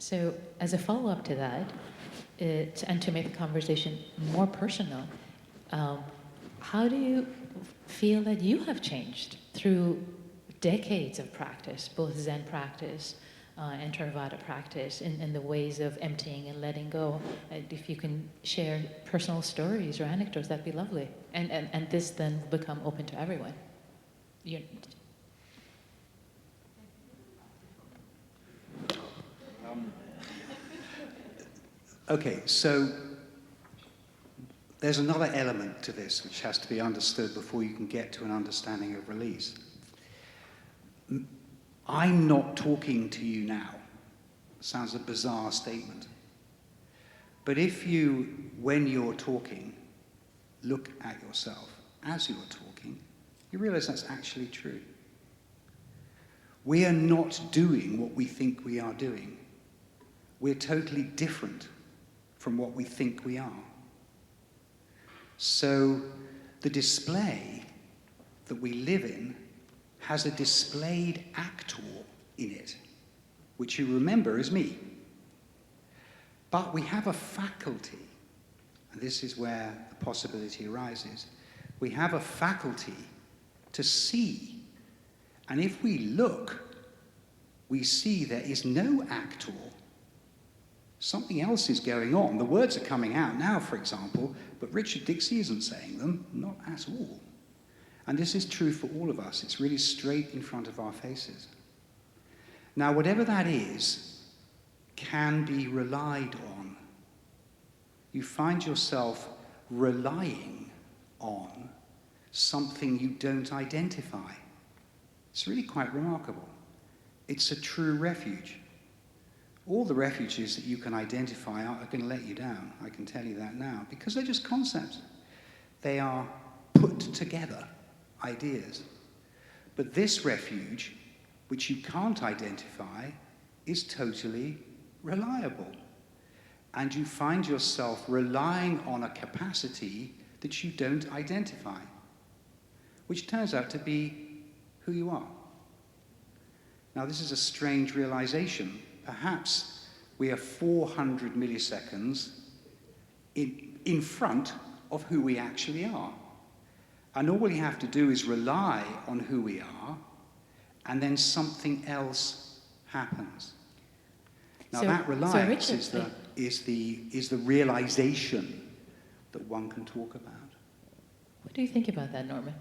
So as a follow-up to that, and to make the conversation more personal, how do you feel that you have changed through decades of practice, both Zen practice and Theravada practice, in the ways of emptying and letting go? If you can share personal stories or anecdotes, that'd be lovely. And this then will become open to everyone. Okay, so there's another element to this which has to be understood before you can get to an understanding of release. I'm not talking to you now. Sounds a bizarre statement. But if you, when you're talking, look at yourself as you're talking, you realize that's actually true. We are not doing what we think we are doing. We're totally different from what we think we are. So the display that we live in has a displayed actor in it, which you remember is me. But we have a faculty, and this is where the possibility arises. We have a faculty to see, and if we look, we see there is no actor. Something else is going on. The words are coming out now, for example, but Richard Dixie isn't saying them, not at all. And this is true for all of us. It's really straight in front of our faces. Now, whatever that is can be relied on. You find yourself relying on something you don't identify. It's really quite remarkable. It's a true refuge. All the refuges that you can identify are going to let you down. I can tell you that now, because they're just concepts. They are put together ideas. But this refuge, which you can't identify, is totally reliable. And you find yourself relying on a capacity that you don't identify, which turns out to be who you are. Now, this is a strange realization. Perhaps we are 400 milliseconds in front of who we actually are. And all we have to do is rely on who we are, and then something else happens. Now that reliance is the realization that one can talk about. What do you think about that, Norman?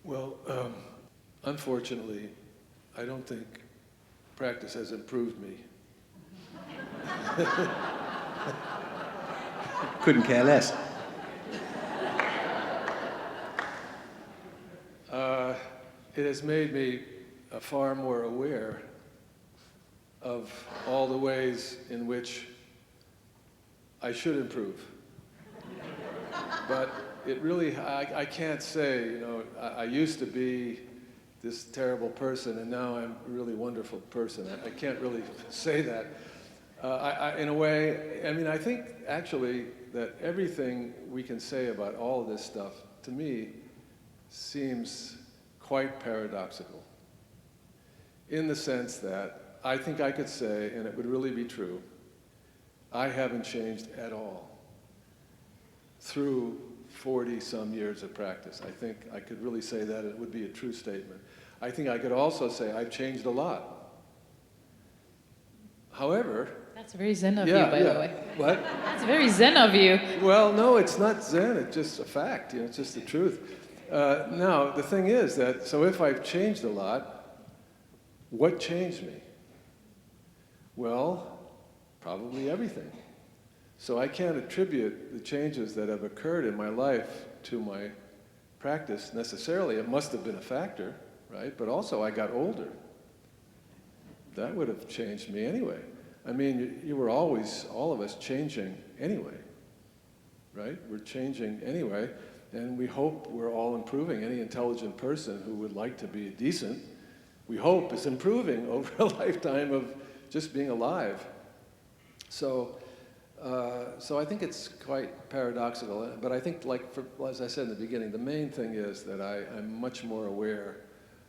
Well, unfortunately, I don't think practice has improved me. Couldn't care less. It has made me far more aware of all the ways in which I should improve. But it really, I can't say, you know, I used to be this terrible person and now I'm a really wonderful person. I can't really say that. In a way, I mean, I think actually that everything we can say about all of this stuff, to me, seems quite paradoxical. In the sense that I think I could say, and it would really be true, I haven't changed at all through 40-some years of practice. I think I could really say that, and it would be a true statement. I think I could also say I've changed a lot. However... That's very Zen of you, by the way. What? That's very Zen of you. Well, no, it's not Zen. It's just a fact. You know, it's just the truth. Now, the thing is that, so if I've changed a lot, what changed me? Well, probably everything. So I can't attribute the changes that have occurred in my life to my practice necessarily. It must have been a factor, right? But also I got older. That would have changed me anyway. I mean, you were always, all of us, changing anyway, right? We're changing anyway, and we hope we're all improving. Any intelligent person who would like to be decent, we hope is improving over a lifetime of just being alive. So I think it's quite paradoxical, but I think, like, as I said in the beginning, the main thing is that I'm much more aware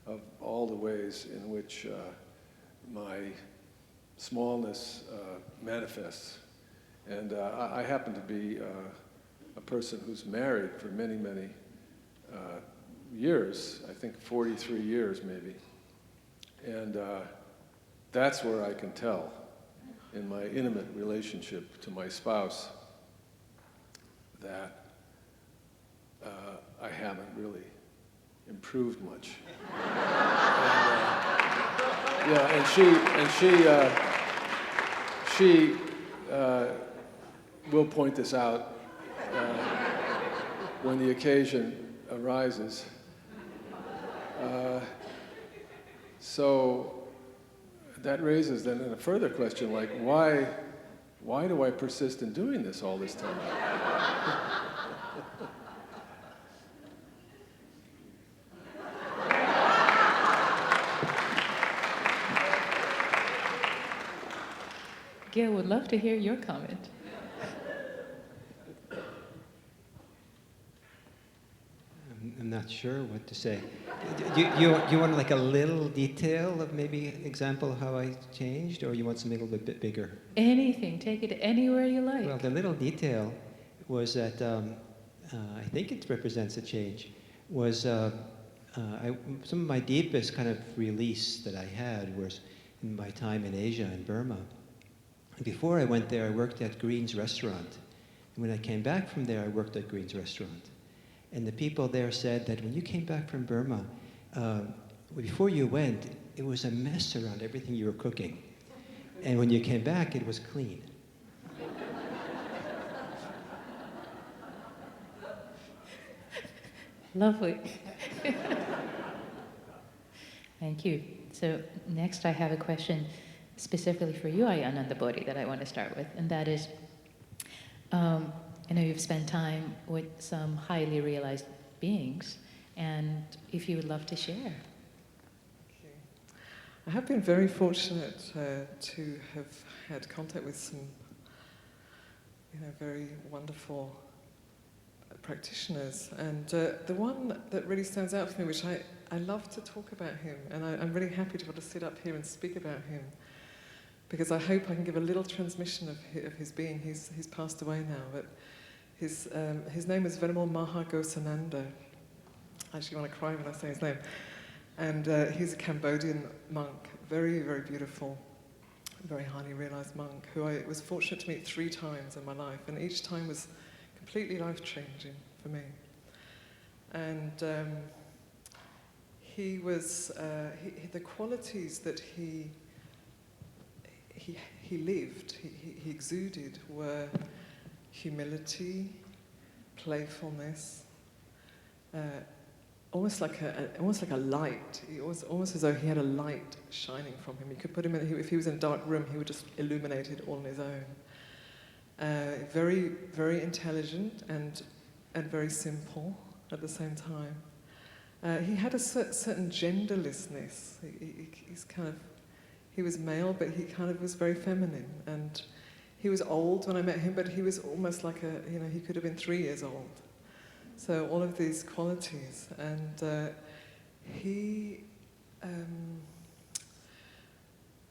of all the ways in which my smallness manifests. And I happen to be a person who's married for many, many years, I think 43 years maybe. And that's where I can tell in my intimate relationship to my spouse that I haven't really improved much. And she will point this out when the occasion arises. So that raises then a further question, like why do I persist in doing this all this time? Gail would love to hear your comment. I'm not sure what to say. Do you want like a little detail of maybe example of how I changed, or you want something a little bit bigger? Anything, take it anywhere you like. Well, the little detail was that I think it represents a change. Was some of my deepest kind of release that I had was in my time in Asia and Burma. Before I went there, I worked at Green's restaurant. And when I came back from there, I worked at Green's restaurant. And the people there said that when you came back from Burma, before you went, it was a mess around everything you were cooking. And when you came back, it was clean. Lovely. Thank you. So next I have a question specifically for you, Ayananda Bodhi, that I want to start with, and that is, I know you've spent time with some highly realized beings, and if you would love to share. I have been very fortunate to have had contact with some, very wonderful practitioners, and the one that really stands out for me, which I love to talk about him, and I'm really happy to be able to sit up here and speak about him, because I hope I can give a little transmission of his being. He's passed away now, but his name is Venerable Mahagosananda. I actually want to cry when I say his name. And he's a Cambodian monk, very, very beautiful, very highly realized monk, who I was fortunate to meet 3 times in my life, and each time was completely life-changing for me. And he was, the qualities that he lived, he exuded, were humility, playfulness, almost like a light. It was almost as though he had a light shining from him. You could put him in, if he was in a dark room, he would just illuminate it all on his own. Very, very intelligent and very simple at the same time. He had a certain genderlessness. He was male, but he kind of was very feminine. And he was old when I met him, but he was almost like he could have been 3 years old. So all of these qualities. And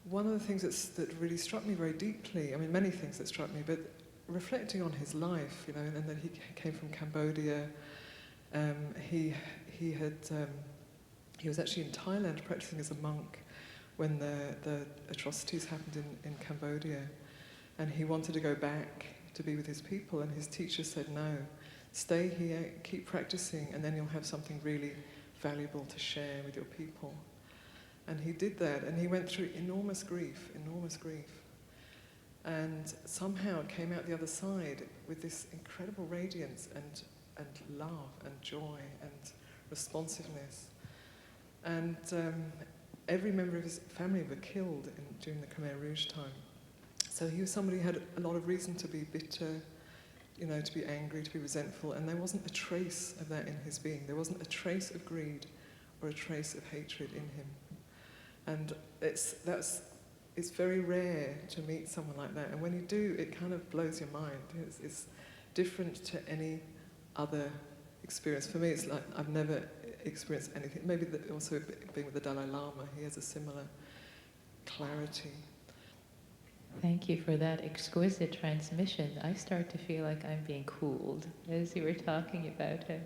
one of the things that really struck me very deeply, I mean, many things that struck me, but reflecting on his life, and then he came from Cambodia. He was actually in Thailand practicing as a monk when the atrocities happened in Cambodia, and he wanted to go back to be with his people, and his teacher said, no, stay here, keep practicing, and then you'll have something really valuable to share with your people. And he did that, and he went through enormous grief, and somehow came out the other side with this incredible radiance and love and joy and responsiveness. And every member of his family were killed during the Khmer Rouge time. So he was somebody who had a lot of reason to be bitter, to be angry, to be resentful, and there wasn't a trace of that in his being. There wasn't a trace of greed or a trace of hatred in him. And it's very rare to meet someone like that. And when you do, it kind of blows your mind. It's different to any other experience. For me, it's like I've never experienced anything. Maybe also being with the Dalai Lama, he has a similar clarity. Thank you for that exquisite transmission. I start to feel like I'm being cooled as you were talking about it.